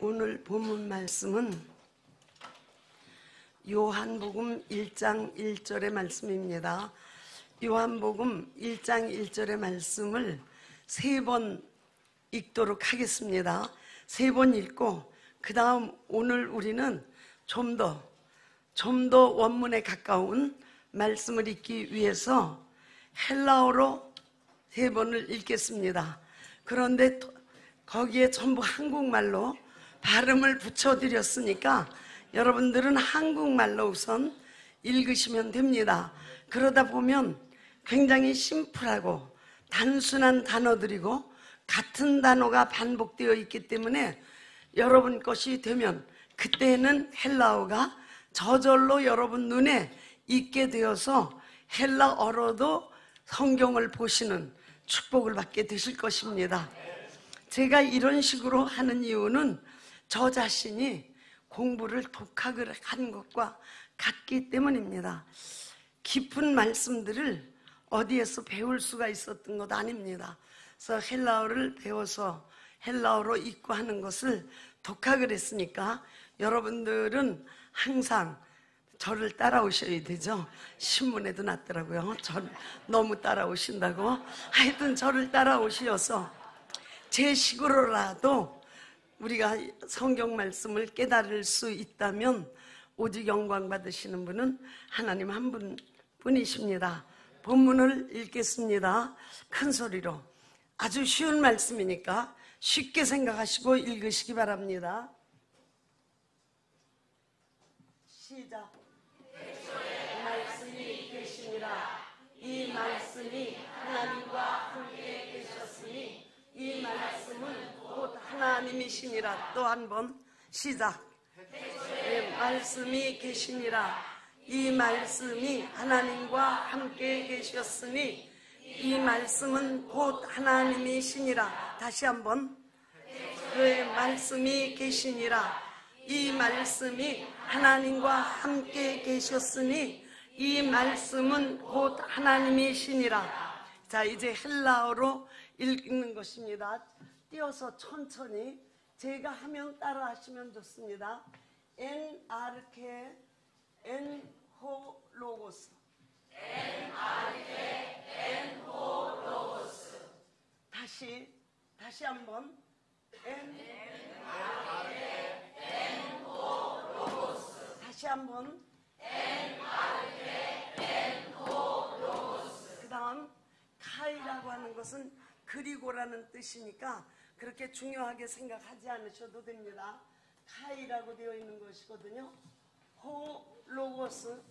오늘 본문 말씀은 요한복음 1장 1절의 말씀입니다. 요한복음 1장 1절의 말씀을 3번 읽도록 하겠습니다. 3번 읽고 그 다음 오늘 우리는 좀 더 원문에 가까운 말씀을 읽기 위해서 헬라어로 3번을 읽겠습니다. 그런데 거기에 전부 한국말로 발음을 붙여드렸으니까 여러분들은 한국말로 우선 읽으시면 됩니다. 그러다 보면 굉장히 심플하고 단순한 단어들이고 같은 단어가 반복되어 있기 때문에 여러분 것이 되면 그때는 헬라어가 저절로 여러분 눈에 익게 되어서 헬라어로도 성경을 보시는 축복을 받게 되실 것입니다. 제가 이런 식으로 하는 이유는 저 자신이 공부를 독학을 한 것과 같기 때문입니다. 깊은 말씀들을 어디에서 배울 수가 있었던 것 아닙니다. 그래서 헬라어를 배워서 헬라어로 읽고 하는 것을 독학을 했으니까 여러분들은 항상 저를 따라오셔야 되죠. 신문에도 났더라고요. 저를 너무 따라오신다고. 하여튼 저를 따라오셔서 제 식으로라도 우리가 성경 말씀을 깨달을 수 있다면 오직 영광 받으시는 분은 하나님 한 분뿐이십니다. 본문을 읽겠습니다. 큰 소리로. 아주 쉬운 말씀이니까 쉽게 생각하시고 읽으시기 바랍니다. 시작. 태초에 말씀이 계시니라. 이 말씀이 하나님과 함께 계셨으니 이 말씀은 곧 하나님이시니라. 또 한 번 시작. 태초에 말씀이 계시니라. 이 말씀이 하나님과 함께 계셨으니 이 말씀은 곧 하나님이시니라. 다시 한번. 태초에 말씀이 계시니라. 이 말씀이 하나님과 함께 계셨으니 이 말씀은 곧 하나님이시니라. 자, 이제 헬라어로 읽는 것입니다. 띄어서 천천히 제가 하면 따라 하시면 좋습니다. 엔 아르케 엔 호 로고스. 엔 아르케 엔 호 로고스. 다시 한번. 엔 아르케 엔 호 로고스. 다시 한번. 엔 아르케 엔 호 로고스. 그 다음 카이라고 하는 것은 그리고라는 뜻이니까 그렇게 중요하게 생각하지 않으셔도 됩니다. 카이라고 되어 있는 것이거든요. 호 로고스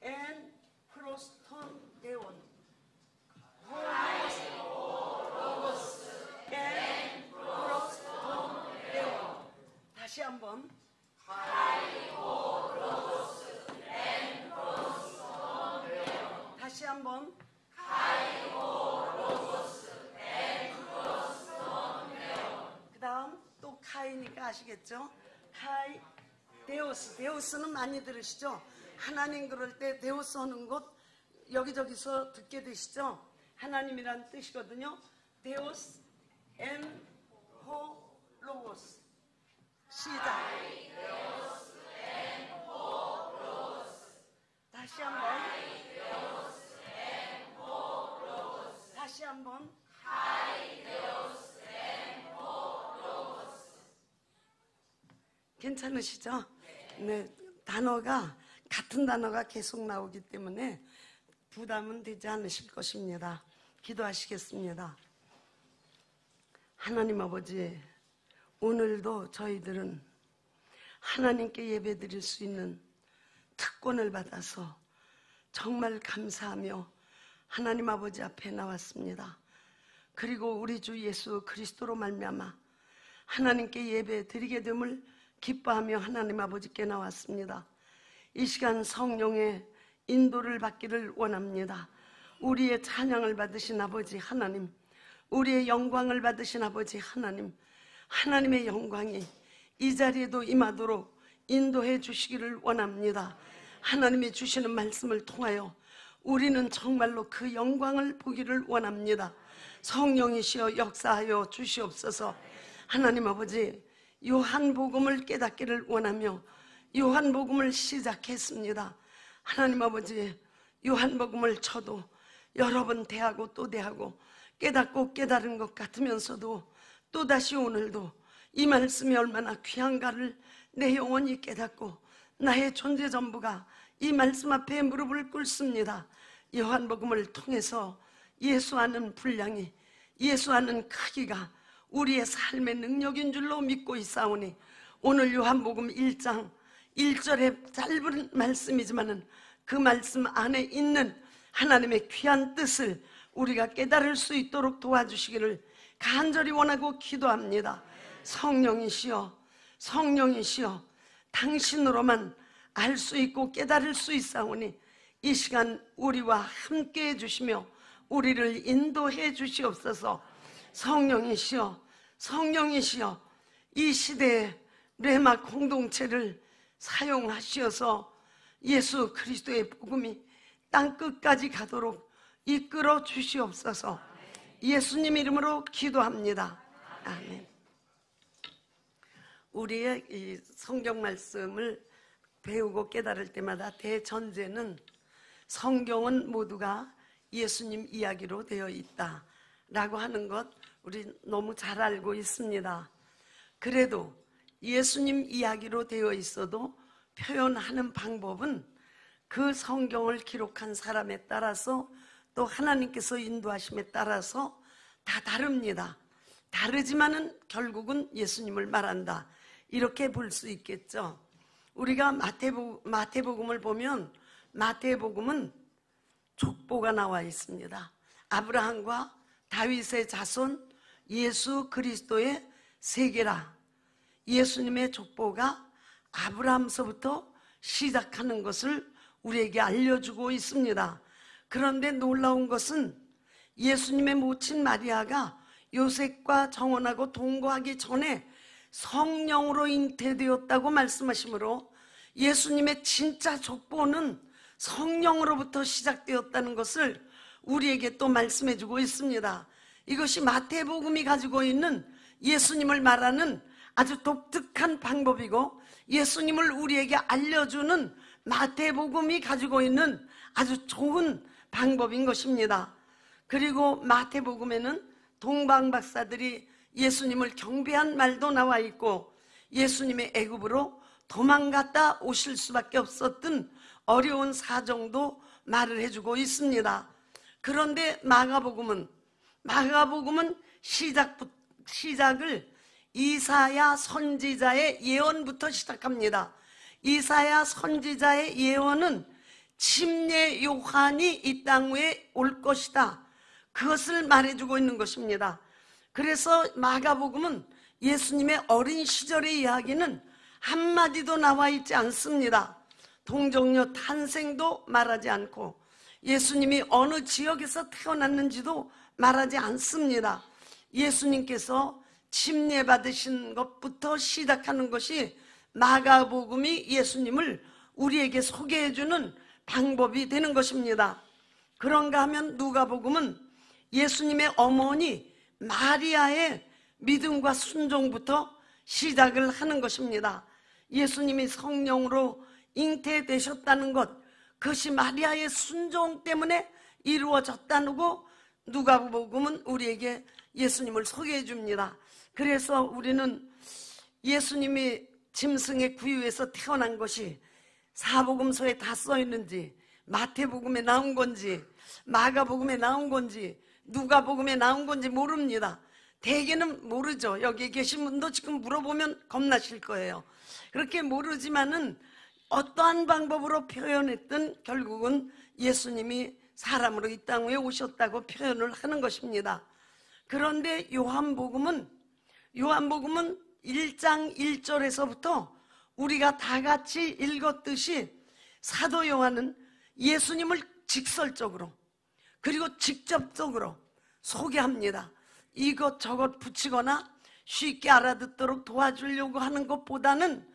엔 프로스톤 데온. 호 로고스 엔 프로스톤 데온. 다시 한번. 카이 호 로고스 엔 프로스톤 데온. 다시 한번. 카이 호 로고스 엔 프로스톤 데온. 그 다음 또 카이니까 아시겠죠? 카이 데오스. 데오스는 많이 들으시죠? 하나님 그럴 때 데오스 하는 곳 여기저기서 듣게 되시죠? 하나님이란 뜻이거든요. 데오스 엔 호 로고스. 시작. 데오스 엔 호 로고스. 다시 한번. 데오스 엔 호 로고스. 다시 한번. 데오스 엔 호 로고스. 괜찮으시죠? 네, 단어가 같은 단어가 계속 나오기 때문에 부담은 되지 않으실 것입니다. 기도하시겠습니다. 하나님 아버지, 오늘도 저희들은 하나님께 예배드릴 수 있는 특권을 받아서 정말 감사하며 하나님 아버지 앞에 나왔습니다. 그리고 우리 주 예수 그리스도로 말미암아 하나님께 예배드리게 됨을 기뻐하며 하나님 아버지께 나왔습니다. 이 시간 성령의 인도를 받기를 원합니다. 우리의 찬양을 받으신 아버지 하나님, 우리의 영광을 받으신 아버지 하나님, 하나님의 영광이 이 자리에도 임하도록 인도해 주시기를 원합니다. 하나님이 주시는 말씀을 통하여 우리는 정말로 그 영광을 보기를 원합니다. 성령이시여 역사하여 주시옵소서. 하나님 아버지, 요한복음을 깨닫기를 원하며 요한복음을 시작했습니다. 하나님 아버지, 요한복음을 저도 여러 번 대하고 또 대하고 깨닫고 깨달은 것 같으면서도 또다시 오늘도 이 말씀이 얼마나 귀한가를 내 영혼이 깨닫고 나의 존재 전부가 이 말씀 앞에 무릎을 꿇습니다. 요한복음을 통해서 예수하는 분량이, 예수하는 크기가 우리의 삶의 능력인 줄로 믿고 있사오니 오늘 요한복음 1장 1절의 짧은 말씀이지만은 그 말씀 안에 있는 하나님의 귀한 뜻을 우리가 깨달을 수 있도록 도와주시기를 간절히 원하고 기도합니다. 성령이시여, 성령이시여, 당신으로만 알 수 있고 깨달을 수 있사오니 이 시간 우리와 함께 해주시며 우리를 인도해 주시옵소서. 성령이시여, 성령이시여, 이 시대에 레마 공동체를 사용하시어서 예수 그리스도의 복음이 땅끝까지 가도록 이끌어 주시옵소서. 예수님 이름으로 기도합니다. 아멘. 우리의 이 성경 말씀을 배우고 깨달을 때마다 대전제는 성경은 모두가 예수님 이야기로 되어 있다라고 하는 것 우리 너무 잘 알고 있습니다. 그래도 예수님 이야기로 되어 있어도 표현하는 방법은 그 성경을 기록한 사람에 따라서 또 하나님께서 인도하심에 따라서 다 다릅니다. 다르지만은 결국은 예수님을 말한다, 이렇게 볼 수 있겠죠. 우리가 마태복음을 보면 마태복음은 족보가 나와 있습니다. 아브라함과 다윗의 자손 예수 그리스도의 세계라. 예수님의 족보가 아브라함서부터 시작하는 것을 우리에게 알려주고 있습니다. 그런데 놀라운 것은 예수님의 모친 마리아가 요셉과 정혼하고 동거하기 전에 성령으로 잉태되었다고 말씀하시므로 예수님의 진짜 족보는 성령으로부터 시작되었다는 것을 우리에게 또 말씀해주고 있습니다. 이것이 마태복음이 가지고 있는 예수님을 말하는 아주 독특한 방법이고 예수님을 우리에게 알려주는 마태복음이 가지고 있는 아주 좋은 방법인 것입니다. 그리고 마태복음에는 동방박사들이 예수님을 경배한 말도 나와 있고 예수님의 애굽으로 도망갔다 오실 수밖에 없었던 어려운 사정도 말을 해주고 있습니다. 그런데 마가복음은 시작을 이사야 선지자의 예언부터 시작합니다. 이사야 선지자의 예언은 침례 요한이 이 땅 위에 올 것이다, 그것을 말해주고 있는 것입니다. 그래서 마가복음은 예수님의 어린 시절의 이야기는 한마디도 나와 있지 않습니다. 동정녀 탄생도 말하지 않고 예수님이 어느 지역에서 태어났는지도 말하지 않습니다. 예수님께서 침례 받으신 것부터 시작하는 것이 마가복음이 예수님을 우리에게 소개해주는 방법이 되는 것입니다. 그런가 하면 누가복음은 예수님의 어머니 마리아의 믿음과 순종부터 시작을 하는 것입니다. 예수님이 성령으로 잉태되셨다는 것, 그것이 마리아의 순종 때문에 이루어졌다고 누가복음은 우리에게 예수님을 소개해 줍니다. 그래서 우리는 예수님이 짐승의 구유에서 태어난 것이 사복음서에 다 써 있는지, 마태복음에 나온 건지, 마가복음에 나온 건지, 누가복음에 나온 건지 모릅니다. 대개는 모르죠. 여기 계신 분도 지금 물어보면 겁나실 거예요. 그렇게 모르지만은 어떠한 방법으로 표현했든 결국은 예수님이 사람으로 이 땅 위에 오셨다고 표현을 하는 것입니다. 그런데 요한복음은 1장 1절에서부터 우리가 다 같이 읽었듯이 사도 요한은 예수님을 직설적으로 그리고 직접적으로 소개합니다. 이것저것 붙이거나 쉽게 알아듣도록 도와주려고 하는 것보다는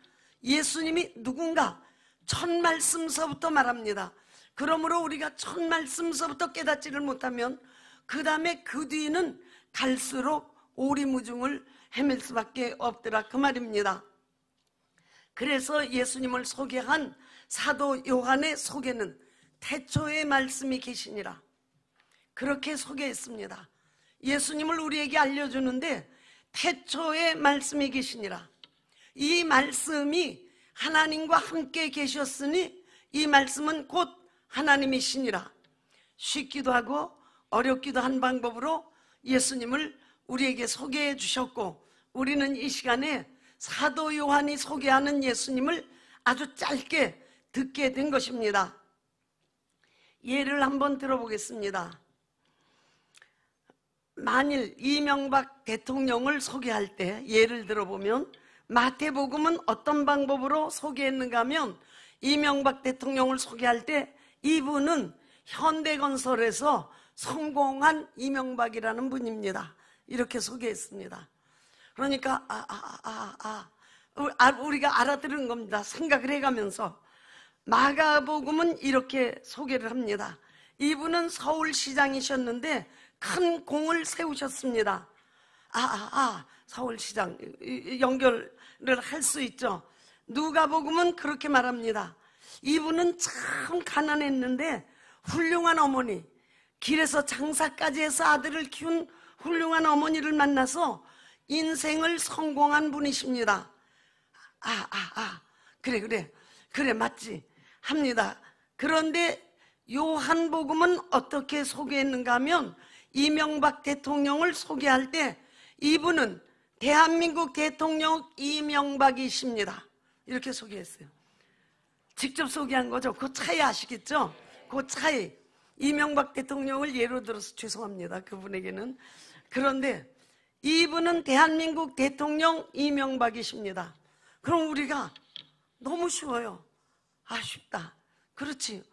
예수님이 누군가 첫 말씀서부터 말합니다. 그러므로 우리가 첫 말씀서부터 깨닫지를 못하면 그 다음에 그 뒤는 갈수록 오리무중을 헤맬 수밖에 없더라 그 말입니다. 그래서 예수님을 소개한 사도 요한의 소개는 태초에 말씀이 계시니라 그렇게 소개했습니다. 예수님을 우리에게 알려주는데 태초에 말씀이 계시니라. 이 말씀이 하나님과 함께 계셨으니 이 말씀은 곧 하나님이시니라. 쉽기도 하고 어렵기도 한 방법으로 예수님을 우리에게 소개해 주셨고, 우리는 이 시간에 사도 요한이 소개하는 예수님을 아주 짧게 듣게 된 것입니다. 예를 한번 들어보겠습니다. 만일 이명박 대통령을 소개할 때 예를 들어보면 마태복음은 어떤 방법으로 소개했는가 하면, 이명박 대통령을 소개할 때 이분은 현대건설에서 성공한 이명박이라는 분입니다. 이렇게 소개했습니다. 그러니까 우리가 알아들은 겁니다. 생각을 해가면서. 마가복음은 이렇게 소개를 합니다. 이분은 서울시장이셨는데 큰 공을 세우셨습니다. 서울시장 연결을 할 수 있죠. 누가복음은 그렇게 말합니다. 이분은 참 가난했는데 훌륭한 어머니, 길에서 장사까지 해서 아들을 키운 훌륭한 어머니를 만나서 인생을 성공한 분이십니다. 그래 맞지 합니다. 그런데 요한복음은 어떻게 소개했는가 하면, 이명박 대통령을 소개할 때 이분은 대한민국 대통령 이명박이십니다. 이렇게 소개했어요. 직접 소개한 거죠. 그 차이 아시겠죠? 그 차이. 이명박 대통령을 예로 들어서 죄송합니다. 그분에게는. 그런데 이분은 대한민국 대통령 이명박이십니다. 그럼 우리가 너무 쉬워요. 쉽다. 그렇지.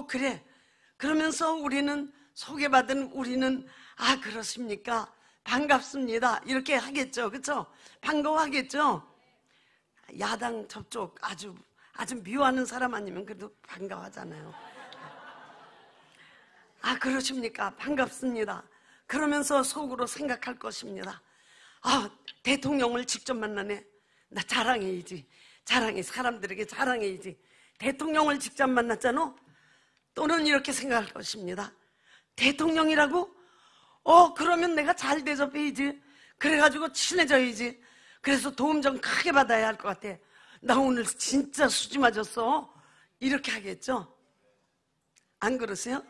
그래. 그러면서 우리는 소개받은 우리는 그렇습니까? 반갑습니다. 이렇게 하겠죠. 그렇죠? 반가워하겠죠? 야당 저쪽 아주 미워하는 사람 아니면 그래도 반가워하잖아요. 그러십니까? 반갑습니다. 그러면서 속으로 생각할 것입니다. 대통령을 직접 만나네. 나 자랑해야지. 사람들에게 자랑해야지. 대통령을 직접 만났잖아. 또는 이렇게 생각할 것입니다. 대통령이라고? 그러면 내가 잘 대접해야지. 그래가지고 친해져야지. 그래서 도움 좀 크게 받아야 할 것 같아. 나 오늘 진짜 수지 맞았어. 이렇게 하겠죠? 안 그러세요?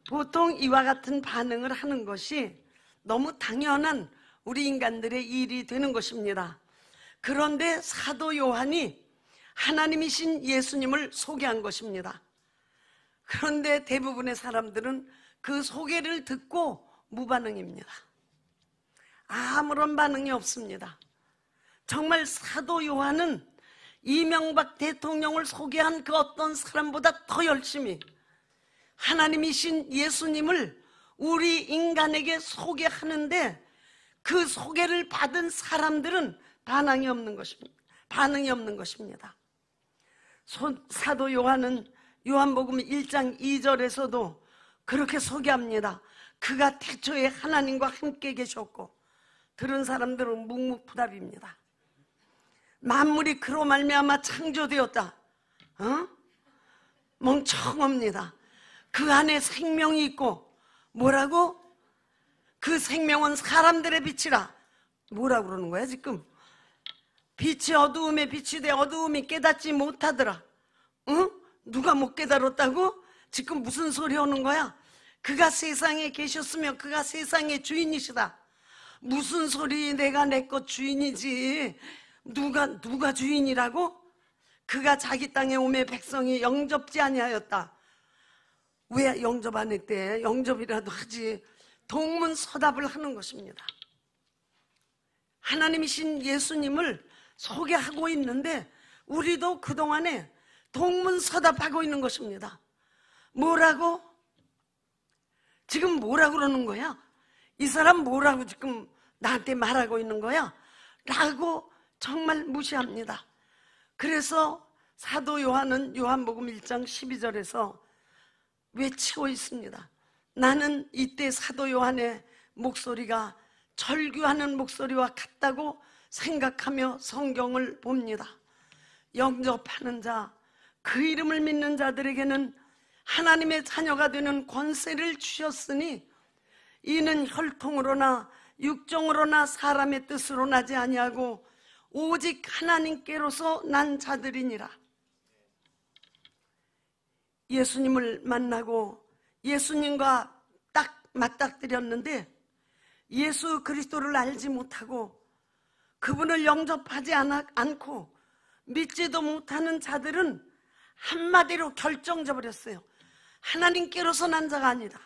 보통 이와 같은 반응을 하는 것이 너무 당연한 우리 인간들의 일이 되는 것입니다. 그런데 사도 요한이 하나님이신 예수님을 소개한 것입니다. 그런데 대부분의 사람들은 그 소개를 듣고 무반응입니다. 아무런 반응이 없습니다. 정말 사도 요한은 이명박 대통령을 소개한 그 어떤 사람보다 더 열심히 하나님이신 예수님을 우리 인간에게 소개하는데, 그 소개를 받은 사람들은 반응이 없는 것입니다. 사도 요한은 요한복음 1장 2절에서도 그렇게 소개합니다. 그가 태초에 하나님과 함께 계셨고, 들은 사람들은 묵묵부답입니다. 만물이 그로 말미암아 창조되었다. 멍청합니다. 그 안에 생명이 있고, 뭐라고? 그 생명은 사람들의 빛이라. 뭐라고 그러는 거야 지금? 빛이 어두움에 비치되 어두움이 깨닫지 못하더라. 누가 못 깨달았다고? 지금 무슨 소리 하는 거야? 그가 세상에 계셨으며 그가 세상의 주인이시다. 무슨 소리? 내가 내 것 주인이지. 누가 주인이라고? 그가 자기 땅에 오매 백성이 영접지 아니하였다. 왜 영접 안 했대? 영접이라도 하지. 동문서답을 하는 것입니다. 하나님이신 예수님을 소개하고 있는데 우리도 그동안에 동문서답하고 있는 것입니다. 뭐라고? 지금 뭐라고 그러는 거야? 이 사람 뭐라고 지금 나한테 말하고 있는 거야? 라고 정말 무시합니다. 그래서 사도 요한은 요한복음 1장 12절에서 외치고 있습니다. 나는 이때 사도 요한의 목소리가 절규하는 목소리와 같다고 생각하며 성경을 봅니다. 영접하는 자, 그 이름을 믿는 자들에게는 하나님의 자녀가 되는 권세를 주셨으니 이는 혈통으로나 육정으로나 사람의 뜻으로 나지 아니하고 오직 하나님께로서 난 자들이니라. 예수님을 만나고 예수님과 딱 맞닥뜨렸는데 예수 그리스도를 알지 못하고 그분을 영접하지 않고 믿지도 못하는 자들은 한마디로 결정져 버렸어요. 하나님께로서 난 자가 아니다.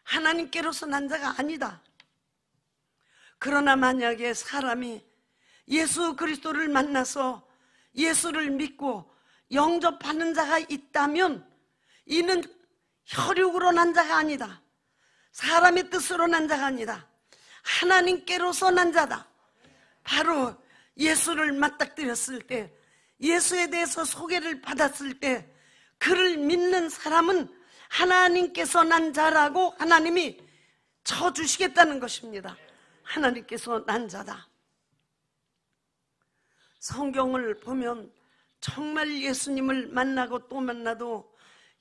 하나님께로서 난 자가 아니다. 그러나 만약에 사람이 예수 그리스도를 만나서 예수를 믿고 영접하는 자가 있다면 이는 혈육으로 난 자가 아니다. 사람의 뜻으로 난 자가 아니다. 하나님께로서 난 자다. 바로 예수를 맞닥뜨렸을 때, 예수에 대해서 소개를 받았을 때 그를 믿는 사람은 하나님께서 난 자라고 하나님이 쳐주시겠다는 것입니다. 하나님께서 난 자다. 성경을 보면 정말 예수님을 만나고 또 만나도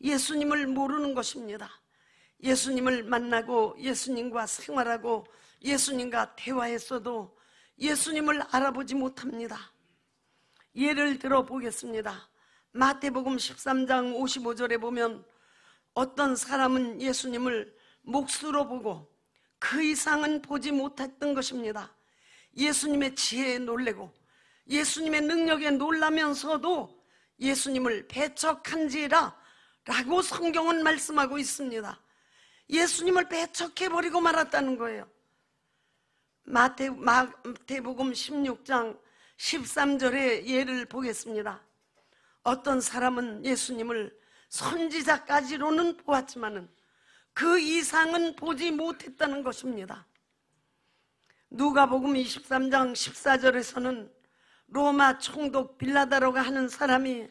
예수님을 모르는 것입니다. 예수님을 만나고 예수님과 생활하고 예수님과 대화했어도 예수님을 알아보지 못합니다. 예를 들어 보겠습니다. 마태복음 13장 55절에 보면 어떤 사람은 예수님을 몫으로 보고 그 이상은 보지 못했던 것입니다. 예수님의 지혜에 놀래고 예수님의 능력에 놀라면서도 예수님을 배척한지라 라고 성경은 말씀하고 있습니다. 예수님을 배척해버리고 말았다는 거예요. 마태복음 16장 13절의 예를 보겠습니다. 어떤 사람은 예수님을 선지자까지로는 보았지만은 그 이상은 보지 못했다는 것입니다. 누가복음 23장 14절에서는 로마 총독 빌라다로가 하는 사람이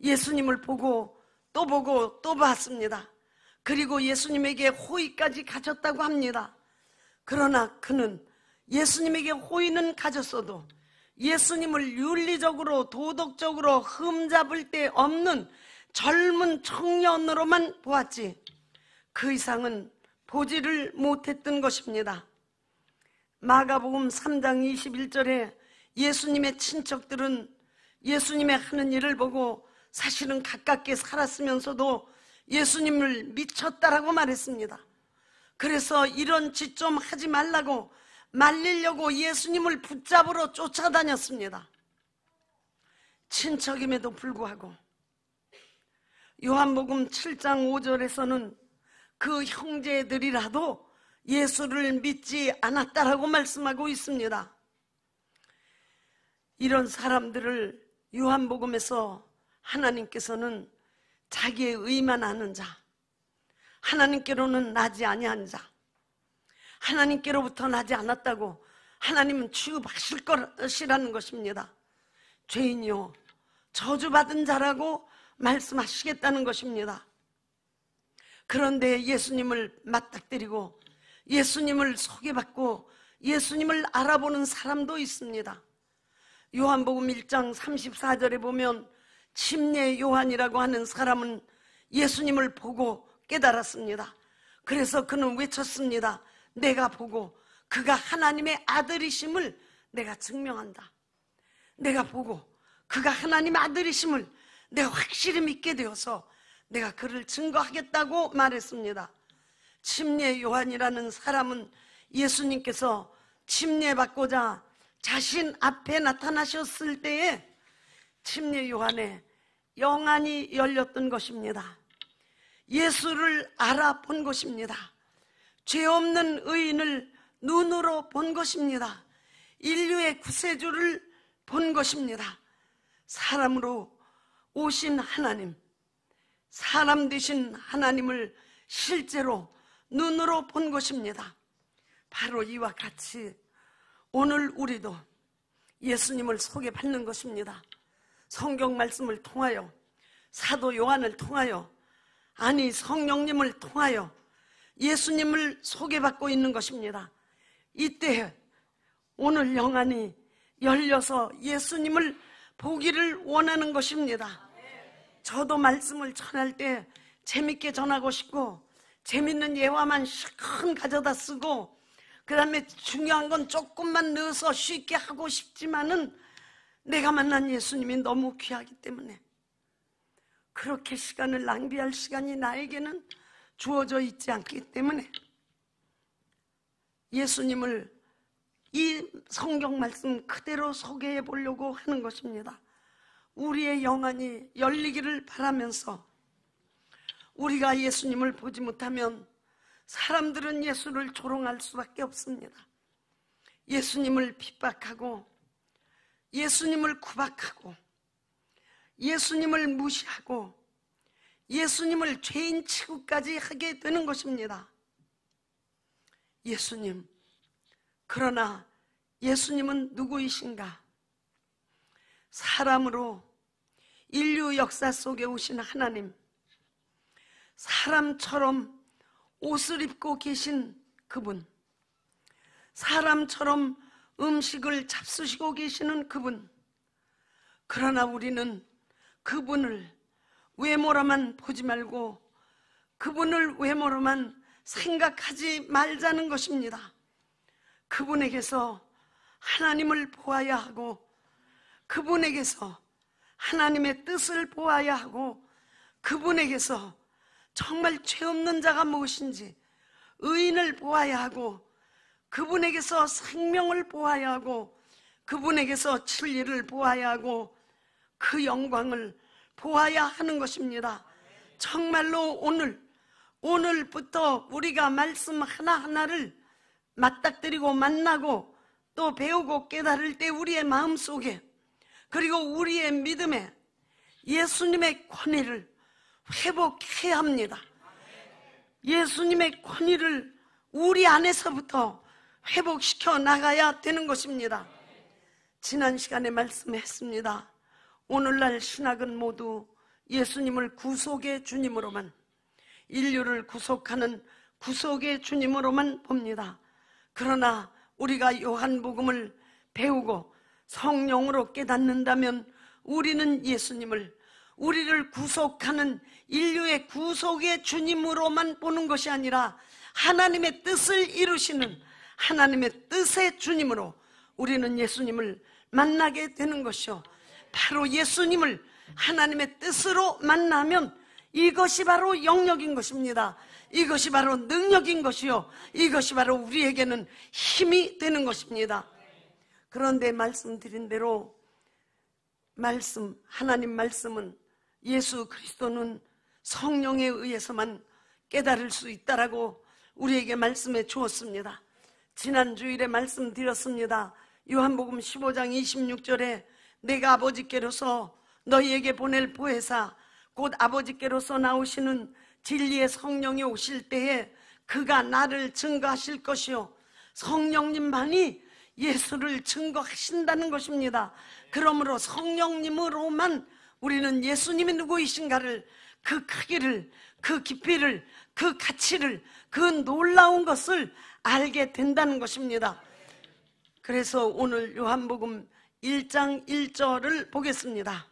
예수님을 보고 또 봤습니다. 그리고 예수님에게 호의까지 가졌다고 합니다. 그러나 그는 예수님에게 호의는 가졌어도 예수님을 윤리적으로 도덕적으로 흠잡을 데 없는 젊은 청년으로만 보았지 그 이상은 보지를 못했던 것입니다. 마가복음 3장 21절에 예수님의 친척들은 예수님의 하는 일을 보고 사실은 가깝게 살았으면서도 예수님을 미쳤다라고 말했습니다. 그래서 이런 짓 좀 하지 말라고 말리려고 예수님을 붙잡으러 쫓아다녔습니다. 친척임에도 불구하고 요한복음 7장 5절에서는 그 형제들이라도 예수를 믿지 않았다라고 말씀하고 있습니다. 이런 사람들을 요한복음에서 하나님께서는 자기의 의만 아는 자, 하나님께로는 나지 아니한 자, 하나님께로부터 나지 않았다고 하나님은 취급하실 것이라는 것입니다. 죄인이요 저주받은 자라고 말씀하시겠다는 것입니다. 그런데 예수님을 맞닥뜨리고 예수님을 소개받고 예수님을 알아보는 사람도 있습니다. 요한복음 1장 34절에 보면 침례 요한이라고 하는 사람은 예수님을 보고 깨달았습니다. 그래서 그는 외쳤습니다. 내가 보고 그가 하나님의 아들이심을 내가 증명한다. 내가 보고 그가 하나님의 아들이심을 내가 확실히 믿게 되어서 내가 그를 증거하겠다고 말했습니다. 침례 요한이라는 사람은 예수님께서 침례받고자 자신 앞에 나타나셨을 때에 침례 요한의 영안이 열렸던 것입니다. 예수를 알아본 것입니다. 죄 없는 의인을 눈으로 본 것입니다. 인류의 구세주를 본 것입니다. 사람으로 오신 하나님, 사람 되신 하나님을 실제로 눈으로 본 것입니다. 바로 이와 같이 오늘 우리도 예수님을 소개받는 것입니다. 성경 말씀을 통하여, 사도 요한을 통하여, 아니 성령님을 통하여 예수님을 소개받고 있는 것입니다. 이때 오늘 영안이 열려서 예수님을 보기를 원하는 것입니다. 저도 말씀을 전할 때 재밌게 전하고 싶고 재밌는 예화만 실컷 가져다 쓰고 그 다음에 중요한 건 조금만 넣어서 쉽게 하고 싶지만은 내가 만난 예수님이 너무 귀하기 때문에 그렇게 시간을 낭비할 시간이 나에게는 주어져 있지 않기 때문에 예수님을 이 성경 말씀 그대로 소개해 보려고 하는 것입니다. 우리의 영안이 열리기를 바라면서 우리가 예수님을 보지 못하면 사람들은 예수를 조롱할 수밖에 없습니다. 예수님을 핍박하고 예수님을 구박하고 예수님을 무시하고 예수님을 죄인 취급까지 하게 되는 것입니다. 예수님, 그러나 예수님은 누구이신가? 사람으로 인류 역사 속에 오신 하나님, 사람처럼 옷을 입고 계신 그분, 사람처럼 음식을 잡수시고 계시는 그분. 그러나 우리는 그분을 외모로만 보지 말고 그분을 외모로만 생각하지 말자는 것입니다. 그분에게서 하나님을 보아야 하고 그분에게서 하나님의 뜻을 보아야 하고 그분에게서 정말 죄 없는 자가 무엇인지 의인을 보아야 하고 그분에게서 생명을 보아야 하고 그분에게서 진리를 보아야 하고 그 영광을 보아야 하는 것입니다. 정말로 오늘부터 우리가 말씀 하나하나를 맞닥뜨리고 만나고 또 배우고 깨달을 때 우리의 마음속에 그리고 우리의 믿음에 예수님의 권위를 회복해야 합니다. 예수님의 권위를 우리 안에서부터 회복시켜 나가야 되는 것입니다. 지난 시간에 말씀했습니다. 오늘날 신학은 모두 예수님을 구속의 주님으로만, 인류를 구속하는 구속의 주님으로만 봅니다. 그러나 우리가 요한복음을 배우고 성령으로 깨닫는다면 우리는 예수님을 우리를 구속하는 인류의 구속의 주님으로만 보는 것이 아니라 하나님의 뜻을 이루시는 하나님의 뜻의 주님으로 우리는 예수님을 만나게 되는 것이요, 바로 예수님을 하나님의 뜻으로 만나면 이것이 바로 영역인 것입니다. 이것이 바로 능력인 것이요, 이것이 바로 우리에게는 힘이 되는 것입니다. 그런데 말씀드린 대로 하나님 말씀은, 예수 그리스도는 성령에 의해서만 깨달을 수 있다라고 우리에게 말씀해 주었습니다. 지난 주일에 말씀드렸습니다. 요한복음 15장 26절에 내가 아버지께로서 너희에게 보낼 보혜사 곧 아버지께로서 나오시는 진리의 성령이 오실 때에 그가 나를 증거하실 것이요, 성령님만이 예수를 증거하신다는 것입니다. 그러므로 성령님으로만 우리는 예수님이 누구이신가를, 그 크기를, 그 깊이를, 그 가치를, 그 놀라운 것을 알게 된다는 것입니다. 그래서 오늘 요한복음 1장 1절을 보겠습니다.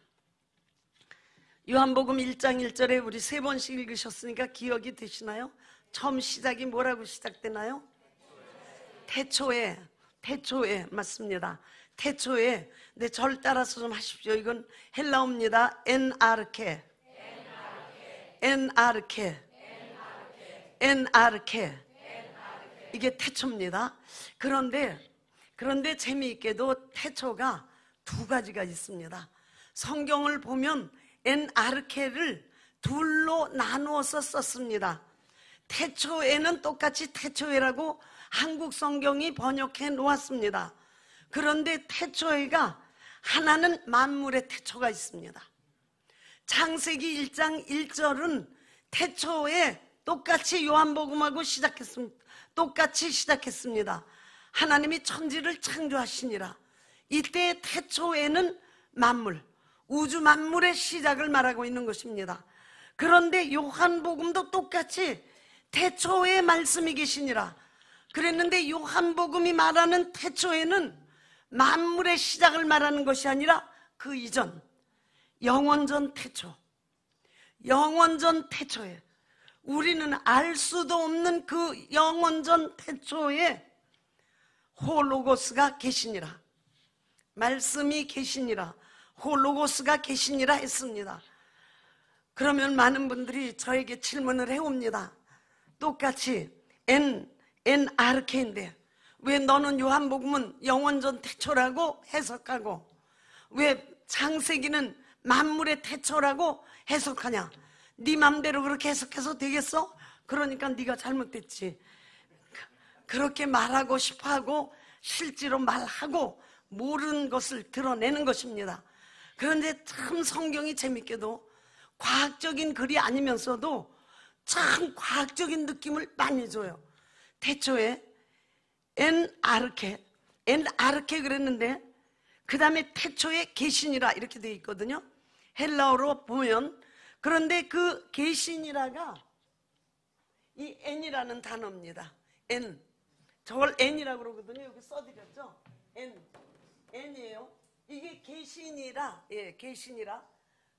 요한복음 1장 1절에 우리 3번씩 읽으셨으니까 기억이 되시나요? 처음 시작이 뭐라고 시작되나요? 태초에 맞습니다. 태초에. 네, 절 따라서 좀 하십시오. 이건 헬라어입니다. 엔아르케. 이게 태초입니다. 그런데 재미있게도 태초가 두 가지가 있습니다. 성경을 보면 엔아르케를 둘로 나누어서 썼습니다. 태초에는 똑같이 태초에라고 한국 성경이 번역해 놓았습니다. 그런데 태초에가 하나는 만물의 태초가 있습니다. 창세기 1장 1절은 태초에 똑같이 요한복음하고 똑같이 시작했습니다. 하나님이 천지를 창조하시니라. 이때 태초에는 만물, 우주 만물의 시작을 말하고 있는 것입니다. 그런데 요한복음도 똑같이 태초에 말씀이 계시니라 그랬는데, 요한복음이 말하는 태초에는 만물의 시작을 말하는 것이 아니라 그 이전, 영원전 태초, 영원전 태초에, 우리는 알 수도 없는 그 영원전 태초에 호로고스가 계시니라, 말씀이 계시니라, 호로고스가 계시니라 했습니다. 그러면 많은 분들이 저에게 질문을 해옵니다. 똑같이 아르케인데 왜 너는 요한복음은 영원전 태초라고 해석하고 왜 창세기는 만물의 태초라고 해석하냐? 네 맘대로 그렇게 해석해서 되겠어? 그러니까 네가 잘못됐지. 그렇게 말하고 싶어하고 실제로 말하고 모르는 것을 드러내는 것입니다. 그런데 참 성경이 재밌게도 과학적인 글이 아니면서도 참 과학적인 느낌을 많이 줘요. 태초에 아르케 그랬는데 그 다음에 태초에 계시니라 이렇게 되어 있거든요. 헬라어로 보면. 그런데 그 계시니라가 이 n이라는 단어입니다. 저걸 n이라고 그러거든요. 여기 써드렸죠. n이에요. 이게 계시니라, 계시니라.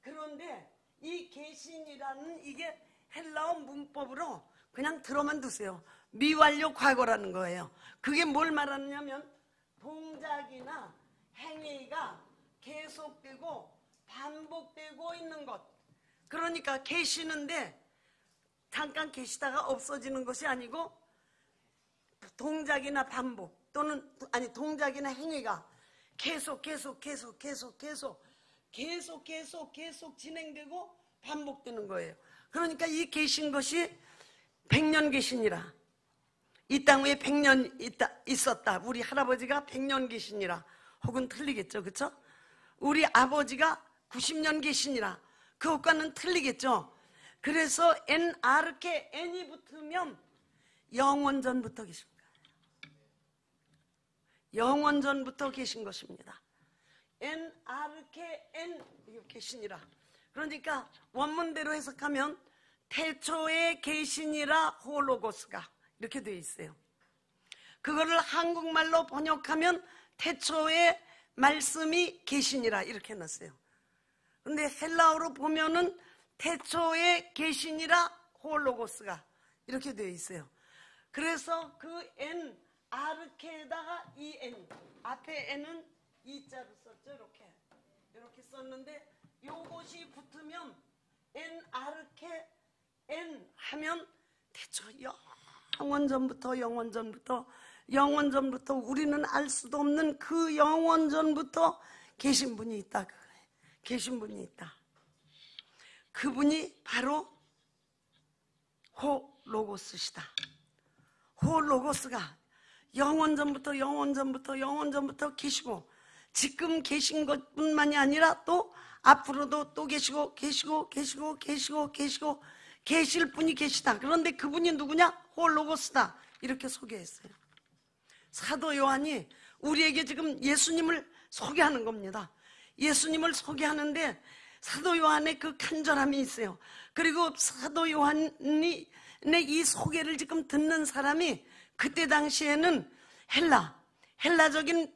그런데 이 계시니라는 이게 헬라어 문법으로 그냥 들어만 두세요. 미완료 과거라는 거예요. 그게 뭘 말하느냐면 동작이나 행위가 계속되고 반복되고 있는 것. 그러니까 계시는데 잠깐 계시다가 없어지는 것이 아니고 동작이나 반복 또는 동작이나 행위가 계속 진행되고 반복되는 거예요. 그러니까 이 계신 것이 100년 계시니라. 이 땅 위에 100년 있었다. 우리 할아버지가 100년 계시니라. 혹은 틀리겠죠, 그렇죠? 우리 아버지가 90년 계시니라. 그것과는 틀리겠죠. 그래서 아르케 n이 붙으면 영원전부터 계신 거예요. 영원전부터 계신 것입니다. 아르케 n 계시니라. 그러니까 원문대로 해석하면 태초에 계시니라 호로고스가 이렇게 되어 있어요. 그거를 한국말로 번역하면 태초에 말씀이 계시니라 이렇게 해놨어요. 근데 헬라어로 보면은 태초에 계시니라 호로고스가 이렇게 되어 있어요. 그래서 그 아르케에다가 이 앞에 n은 이자로 썼죠. 이렇게 썼는데 요것이 붙으면 아르케 하면 태초 영원전부터 우리는 알 수도 없는 그 영원전부터 계신 분이 있다. 계신 분이 있다. 그분이 바로 호로고스시다. 호로고스가 영원전부터 계시고 지금 계신 것뿐만이 아니라 또 앞으로도 또 계시고 계실 분이 계시다. 그런데 그분이 누구냐? 호로고스다. 이렇게 소개했어요. 사도 요한이 우리에게 지금 예수님을 소개하는 겁니다. 예수님을 소개하는데 사도 요한의 그 간절함이 있어요. 그리고 사도 요한이 이 소개를 지금 듣는 사람이 그때 당시에는 헬라적인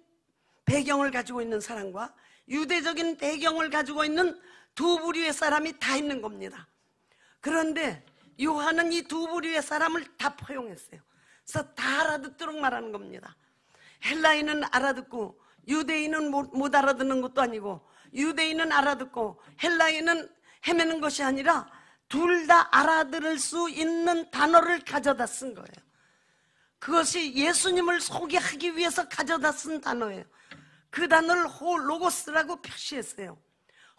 배경을 가지고 있는 사람과 유대적인 배경을 가지고 있는 두 부류의 사람이 다 있는 겁니다. 그런데 요한은 이 두 부류의 사람을 다 포용했어요. 그래서 다 알아듣도록 말하는 겁니다. 헬라인은 알아듣고 유대인은 못 알아듣는 것도 아니고 유대인은 알아듣고 헬라인은 헤매는 것이 아니라 둘 다 알아들을 수 있는 단어를 가져다 쓴 거예요. 그것이 예수님을 소개하기 위해서 가져다 쓴 단어예요. 그 단어를 호로고스라고 표시했어요.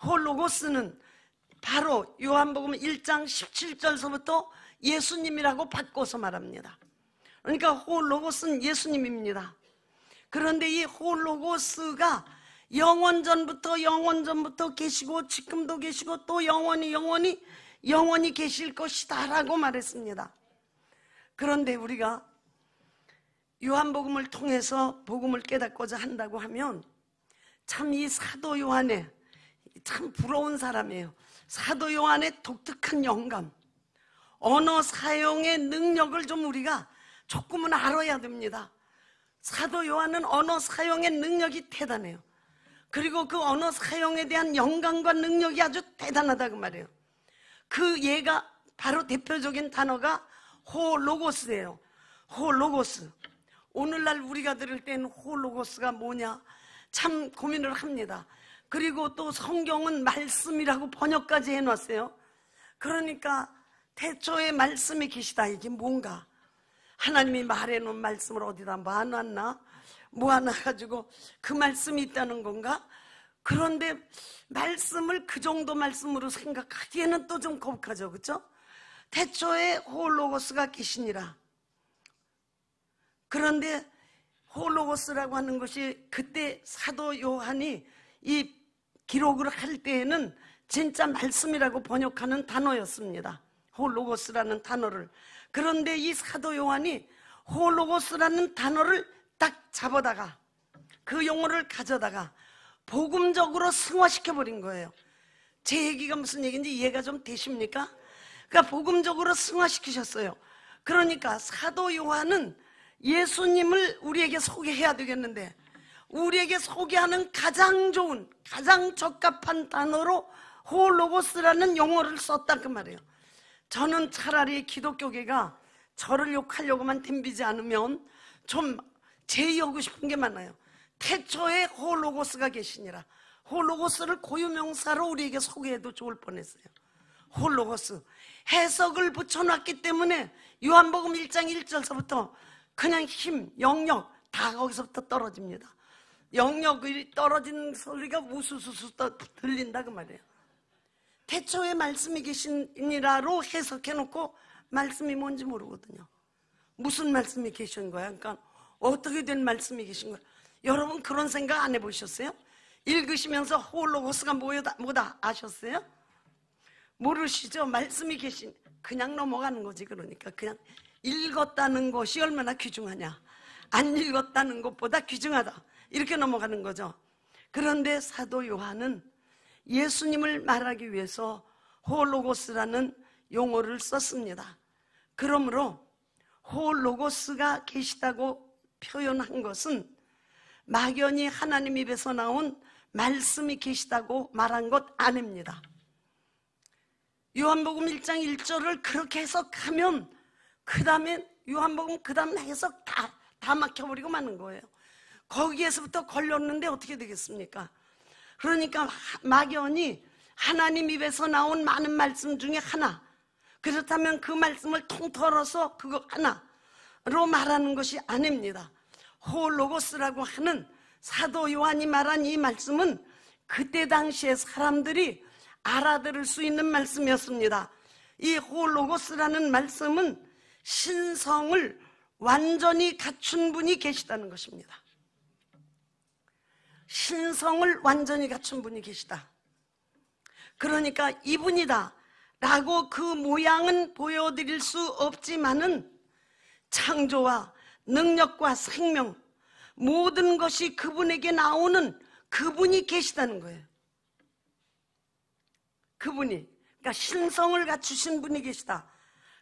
호로고스는 바로 요한복음 1장 17절서부터 예수님이라고 바꿔서 말합니다. 그러니까 호로고스는 예수님입니다. 그런데 이 호로고스가 영원전부터 계시고 지금도 계시고 또 영원히 계실 것이다 라고 말했습니다. 그런데 우리가 요한복음을 통해서 복음을 깨닫고자 한다고 하면 참 이 사도 요한의 참 부러운 사람이에요. 사도 요한의 독특한 영감, 언어 사용의 능력을 좀 우리가 조금은 알아야 됩니다. 사도 요한은 언어 사용의 능력이 대단해요. 그리고 그 언어 사용에 대한 영감과 능력이 아주 대단하다 그 말이에요. 그 예가 바로 대표적인 단어가 호로고스예요. 호로고스. 오늘날 우리가 들을 때는 호로고스가 뭐냐 참 고민을 합니다. 그리고 또 성경은 말씀이라고 번역까지 해놨어요. 그러니까 태초에 말씀이 계시다, 이게 뭔가 하나님이 말해놓은 말씀을 어디다 모아놨나? 모아놔가지고 그 말씀이 있다는 건가? 그런데 말씀을 그 정도 말씀으로 생각하기에는 또 좀 거북하죠, 그렇죠? 태초에 호로고스가 계시니라. 그런데 호로고스라고 하는 것이 그때 사도 요한이 이 기록을 할 때에는 진짜 말씀이라고 번역하는 단어였습니다. 호로고스라는 단어를. 그런데 이 사도 요한이 호로고스라는 단어를 딱 잡아다가 그 용어를 가져다가 복음적으로 승화시켜버린 거예요. 제 얘기가 무슨 얘기인지 이해가 좀 되십니까? 그러니까 복음적으로 승화시키셨어요. 그러니까 사도 요한은 예수님을 우리에게 소개해야 되겠는데 우리에게 소개하는 가장 좋은, 가장 적합한 단어로 호로고스라는 용어를 썼다 그 말이에요. 저는 차라리 기독교계가 저를 욕하려고만 덤비지 않으면 좀 제의하고 싶은 게 많아요. 태초에 호로고스가 계시니라. 호로고스를 고유명사로 우리에게 소개해도 좋을 뻔했어요. 호로고스. 해석을 붙여놨기 때문에 요한복음 1장 1절서부터 그냥 힘, 영역 다 거기서부터 떨어집니다. 영역이 떨어진 소리가 우수수수 들린다 그 말이에요. 태초에 말씀이 계시니라로 해석해놓고 말씀이 뭔지 모르거든요. 무슨 말씀이 계신 거야? 그러니까 어떻게 된 말씀이 계신 거야? 여러분 그런 생각 안 해보셨어요? 읽으시면서 호로고스가 뭐다 아셨어요? 모르시죠? 말씀이 계신, 그냥 넘어가는 거지. 그러니까 그냥 읽었다는 것이 얼마나 귀중하냐, 안 읽었다는 것보다 귀중하다, 이렇게 넘어가는 거죠. 그런데 사도 요한은 예수님을 말하기 위해서 호로고스라는 용어를 썼습니다. 그러므로 호로고스가 계시다고 표현한 것은 막연히 하나님 입에서 나온 말씀이 계시다고 말한 것 아닙니다. 요한복음 1장 1절을 그렇게 해석하면 그 다음에 요한복음 그 다음 해석 다 막혀버리고 마는 거예요. 거기에서부터 걸렸는데 어떻게 되겠습니까? 그러니까 막연히 하나님 입에서 나온 많은 말씀 중에 하나, 그렇다면 그 말씀을 통틀어서 그거 하나로 말하는 것이 아닙니다. 호로고스라고 하는 사도 요한이 말한 이 말씀은 그때 당시에 사람들이 알아들을 수 있는 말씀이었습니다. 이 호로고스라는 말씀은 신성을 완전히 갖춘 분이 계시다는 것입니다. 신성을 완전히 갖춘 분이 계시다. 그러니까 이분이다 라고 그 모양은 보여드릴 수 없지만은 창조와 능력과 생명, 모든 것이 그분에게 나오는 그분이 계시다는 거예요. 그분이, 그러니까 신성을 갖추신 분이 계시다.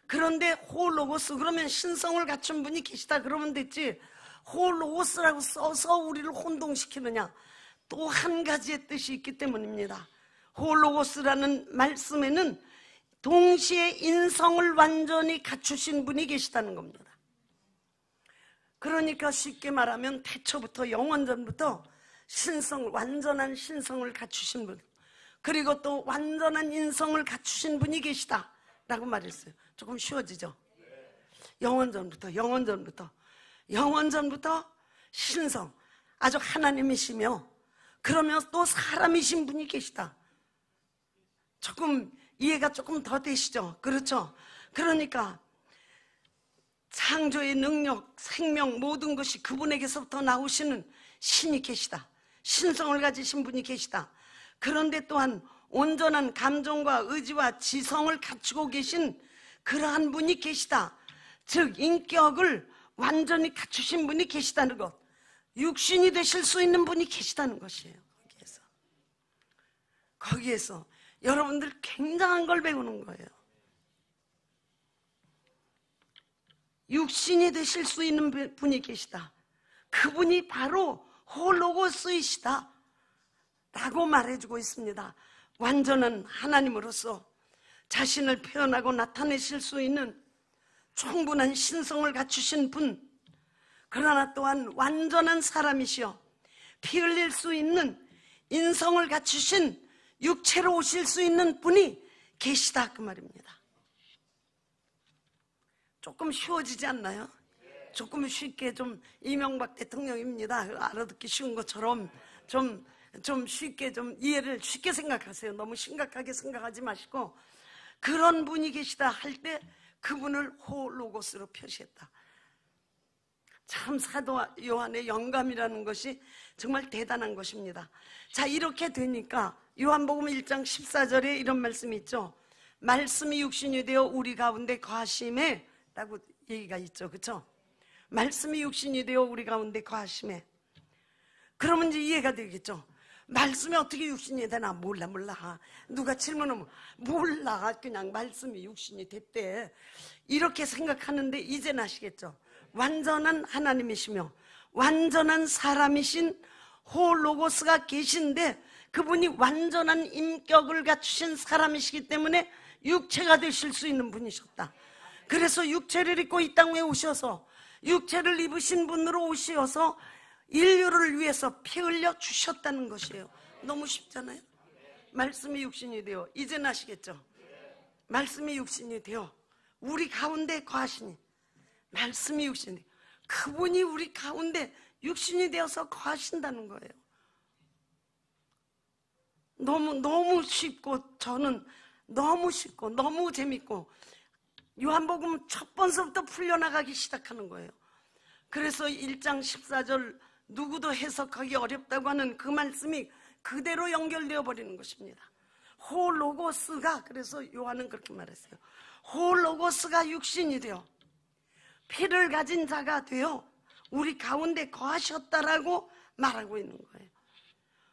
그런데 호로고스, 그러면 신성을 갖춘 분이 계시다 그러면 됐지, 호로고스라고 써서 우리를 혼동시키느냐? 또 한 가지의 뜻이 있기 때문입니다. 호로고스라는 말씀에는 동시에 인성을 완전히 갖추신 분이 계시다는 겁니다. 그러니까 쉽게 말하면 태초부터 영원전부터 신성, 완전한 신성을 갖추신 분, 그리고 또 완전한 인성을 갖추신 분이 계시다 라고 말했어요. 조금 쉬워지죠? 영원전부터 신성, 아주 하나님이시며 그러면 또 사람이신 분이 계시다. 조금 이해가 조금 더 되시죠? 그렇죠? 그러니까 창조의 능력, 생명, 모든 것이 그분에게서부터 나오시는 신이 계시다. 신성을 가지신 분이 계시다. 그런데 또한 온전한 감정과 의지와 지성을 갖추고 계신 그러한 분이 계시다. 즉 인격을 완전히 갖추신 분이 계시다는 것, 육신이 되실 수 있는 분이 계시다는 것이에요. 거기에서 여러분들 굉장한 걸 배우는 거예요. 육신이 되실 수 있는 분이 계시다. 그분이 바로 홀로고스이시다 라고 말해주고 있습니다. 완전한 하나님으로서 자신을 표현하고 나타내실 수 있는 충분한 신성을 갖추신 분, 그러나 또한 완전한 사람이시여 피 흘릴 수 있는 인성을 갖추신 육체로 오실 수 있는 분이 계시다 그 말입니다. 조금 쉬워지지 않나요? 조금 쉽게 좀 이명박 대통령입니다 알아듣기 쉬운 것처럼 좀 쉽게 좀 이해를 쉽게 생각하세요. 너무 심각하게 생각하지 마시고 그런 분이 계시다 할 때 그분을 호로고스로 표시했다. 참 사도 요한의 영감이라는 것이 정말 대단한 것입니다. 자, 이렇게 되니까 요한복음 1장 14절에 이런 말씀이 있죠. 말씀이 육신이 되어 우리 가운데 거하심에 라고 얘기가 있죠. 그렇죠? 말씀이 육신이 되어 우리 가운데 거하심에. 그러면 이제 이해가 되겠죠. 말씀이 어떻게 육신이 되나? 몰라. 누가 질문하면 몰라. 그냥 말씀이 육신이 됐대. 이렇게 생각하는데 이제는 아시겠죠? 완전한 하나님이시며 완전한 사람이신 홀로고스가 계신데 그분이 완전한 인격을 갖추신 사람이시기 때문에 육체가 되실 수 있는 분이셨다. 그래서 육체를 입고 이 땅에 오셔서 육체를 입으신 분으로 오셔서 인류를 위해서 피 흘려 주셨다는 것이에요. 너무 쉽잖아요. 말씀이 육신이 되어, 이제는 아시겠죠? 말씀이 육신이 되어 우리 가운데 거하시니, 말씀이 육신이 되어 그분이 우리 가운데 육신이 되어서 거하신다는 거예요. 너무 쉽고 저는 너무 쉽고 너무 재밌고 요한복음 첫 번서부터 풀려나가기 시작하는 거예요. 그래서 1장 14절 누구도 해석하기 어렵다고 하는 그 말씀이 그대로 연결되어 버리는 것입니다. 홀로고스가, 그래서 요한은 그렇게 말했어요. 홀로고스가 육신이 되어 피를 가진 자가 되어 우리 가운데 거하셨다라고 말하고 있는 거예요.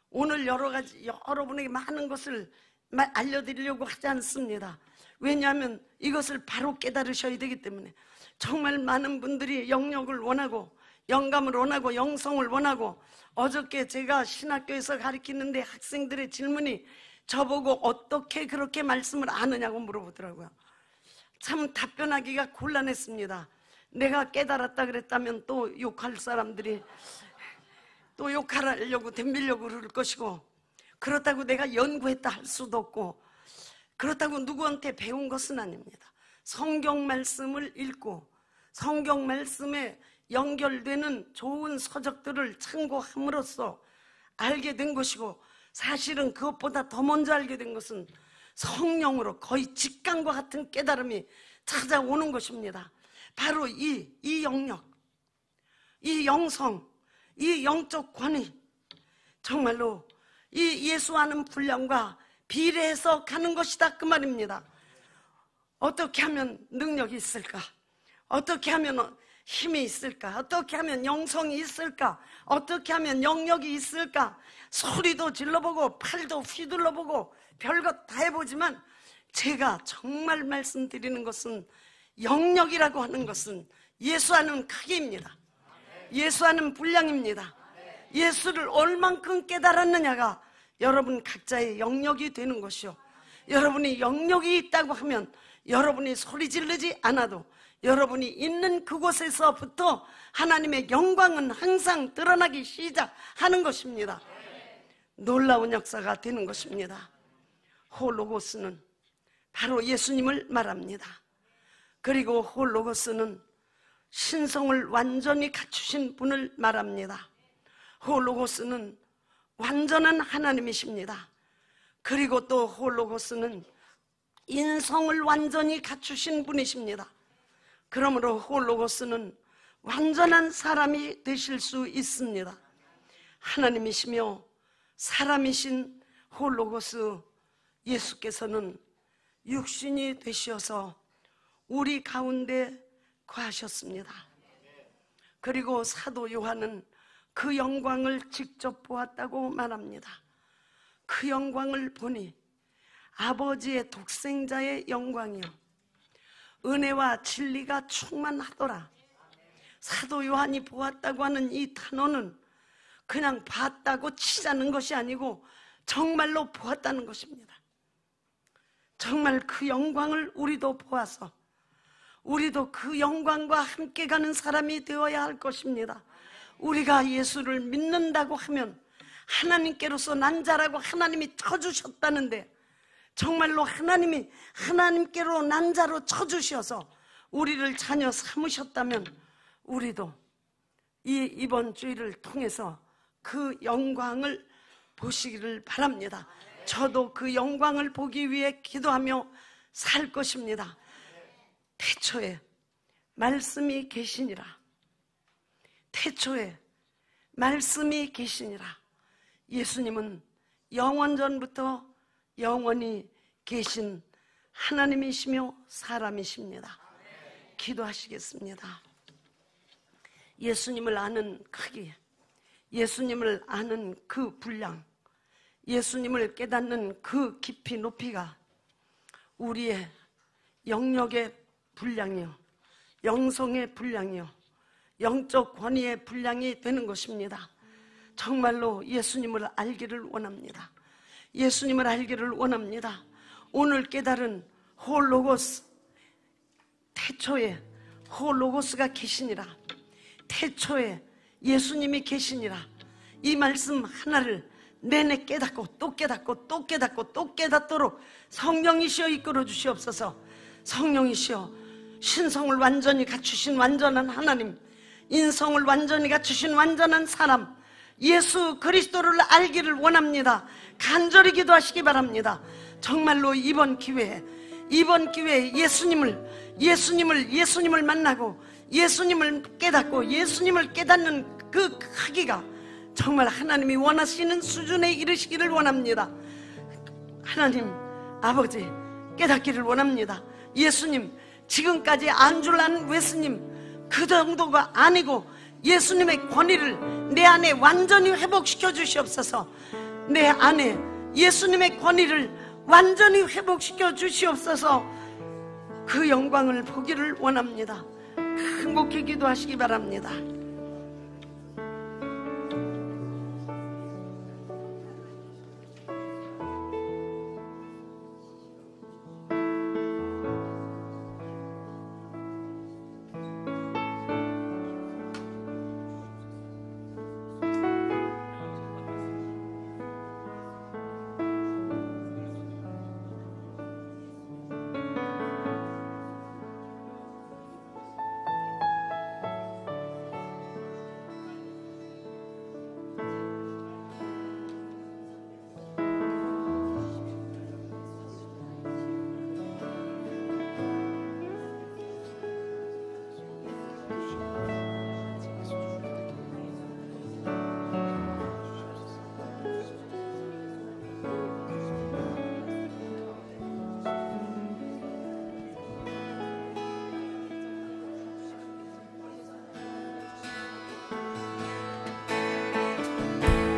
오늘 여러분에게 많은 것을 알려드리려고 하지 않습니다. 왜냐하면 이것을 바로 깨달으셔야 되기 때문에. 정말 많은 분들이 영역을 원하고 영감을 원하고 영성을 원하고, 어저께 제가 신학교에서 가르치는데 학생들의 질문이 저보고 어떻게 그렇게 말씀을 아느냐고 물어보더라고요. 참 답변하기가 곤란했습니다. 내가 깨달았다 그랬다면 또 욕할 사람들이 또 욕하려고 덤비려고 그럴 것이고, 그렇다고 내가 연구했다 할 수도 없고, 그렇다고 누구한테 배운 것은 아닙니다. 성경 말씀을 읽고 성경 말씀에 연결되는 좋은 서적들을 참고함으로써 알게 된 것이고, 사실은 그것보다 더 먼저 알게 된 것은 성령으로 거의 직감과 같은 깨달음이 찾아오는 것입니다. 바로 이 영역, 이 영성, 이 영적 권위, 정말로 이 예수하는 분량과 비례해서 가는 것이다 그 말입니다. 어떻게 하면 능력이 있을까? 어떻게 하면 힘이 있을까? 어떻게 하면 영성이 있을까? 어떻게 하면 영역이 있을까? 소리도 질러보고 팔도 휘둘러보고 별것 다 해보지만, 제가 정말 말씀드리는 것은 영역이라고 하는 것은 예수하는 크기입니다. 예수하는 분량입니다. 예수를 얼만큼 깨달았느냐가 여러분 각자의 영역이 되는 것이요, 여러분이 영역이 있다고 하면 여러분이 소리 지르지 않아도 여러분이 있는 그곳에서부터 하나님의 영광은 항상 드러나기 시작하는 것입니다. 놀라운 역사가 되는 것입니다. 홀로고스는 바로 예수님을 말합니다. 그리고 홀로고스는 신성을 완전히 갖추신 분을 말합니다. 홀로고스는 완전한 하나님이십니다. 그리고 또 홀로고스는 인성을 완전히 갖추신 분이십니다. 그러므로 홀로고스는 완전한 사람이 되실 수 있습니다. 하나님이시며 사람이신 홀로고스 예수께서는 육신이 되셔서 우리 가운데 거하셨습니다. 그리고 사도 요한은 그 영광을 직접 보았다고 말합니다. 그 영광을 보니 아버지의 독생자의 영광이요, 은혜와 진리가 충만하더라. 사도 요한이 보았다고 하는 이 단어는 그냥 봤다고 치자는 것이 아니고 정말로 보았다는 것입니다. 정말 그 영광을 우리도 보아서 우리도 그 영광과 함께 가는 사람이 되어야 할 것입니다. 우리가 예수를 믿는다고 하면 하나님께로서 난 자라고 하나님이 쳐주셨다는데, 정말로 하나님이 하나님께로 난 자로 쳐주셔서 우리를 자녀 삼으셨다면 우리도 이번 주일을 통해서 그 영광을 보시기를 바랍니다. 저도 그 영광을 보기 위해 기도하며 살 것입니다. 태초에 말씀이 계시니라. 태초에 말씀이 계시니라. 예수님은 영원전부터 영원히 계신 하나님이시며 사람이십니다. 기도하시겠습니다. 예수님을 아는 크기, 예수님을 아는 그 분량, 예수님을 깨닫는 그 깊이 높이가 우리의 영역의 분량이요, 영성의 분량이요, 영적 권위의 분량이 되는 것입니다. 정말로 예수님을 알기를 원합니다. 예수님을 알기를 원합니다. 오늘 깨달은 홀로고스, 태초에 홀로고스가 계시니라. 태초에 예수님이 계시니라. 이 말씀 하나를 내내 깨닫고 또 깨닫고 또 깨닫고 또 깨닫도록 성령이시여 이끌어 주시옵소서. 성령이시여 신성을 완전히 갖추신 완전한 하나님, 인성을 완전히 갖추신 완전한 사람 예수 그리스도를 알기를 원합니다. 간절히 기도하시기 바랍니다. 정말로 이번 기회에 예수님을 만나고 예수님을 깨닫고 예수님을 깨닫는 그 크기가 정말 하나님이 원하시는 수준에 이르시기를 원합니다. 하나님 아버지 깨닫기를 원합니다. 예수님, 지금까지 안줄난 예수님 그 정도가 아니고 예수님의 권위를 내 안에 완전히 회복시켜 주시옵소서. 내 안에 예수님의 권위를 완전히 회복시켜 주시옵소서. 그 영광을 보기를 원합니다. 행복히 기도하시기 바랍니다.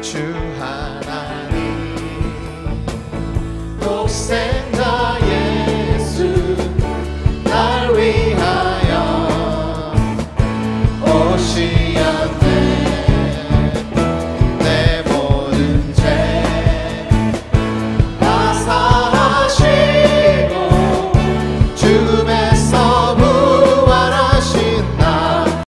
주 하나님 독생자 예수 날 위하여 오시었네.